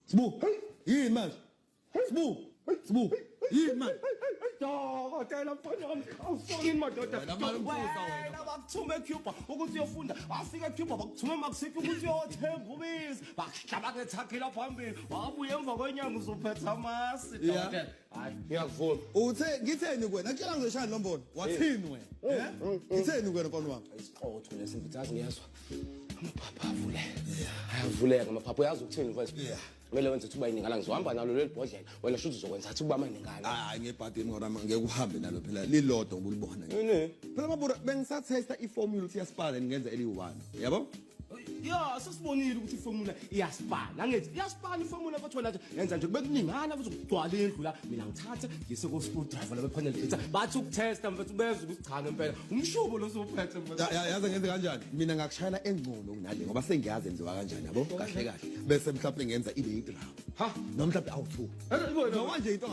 Sibu, yini manje? Sibu, yini manje? Dokotela mfana wami awusokini madoda Wena manje umfusa wena. wena bakuthume eCuba ukuthi uyofunda wafika eCuba bakuthume eMexico ukuthi uyothenga ubisi bakuhlaba ngethakila phambili wabuye emva kwenyanga uzophetha amasi dokotela hayi ngiyakuvuna Ngitheni kuwena? Akutshela ngizoshaya nombono. Wathini wena? Ngitheni kuwena mfana wami? isiqotho lesimvithazi ngiyazwa amaphaphu avuleka ayavuleka amaphaphu uyazi ukuthini mfethu kumele wenze thuba iningana ngizohamba nalo leli bhodlela wena shuthi uzokwenza thuba amaningana Hayi ngebhadi ngorama ngeke uhambe nalo phela lilodwa ubulibona nje. yini Phela mabura bengisatesta iformula ukuthi yaspala ngenza eli1. Yabo? ya sesibonile ukuthi iformula iyaspana ngithi iyaspana iformula bathona nje yenza nje kube kuningana bezokugcwala indlu la mina ngithatha ngise ko screwdriver la bepanel data bathi ukutesta mfethu beza ukuthi cha ngempela umshubo lo sophethe mfethu Yazi ngenze kanjani? Mina ngakushayela engcono kunale ngoba sengiyazi enziwa kanjani yabo? Kahle kahle. Bese mhlawumbe ngenza ibe idrama. ha Noma mhlawumbe awu2. ibona Noma nje into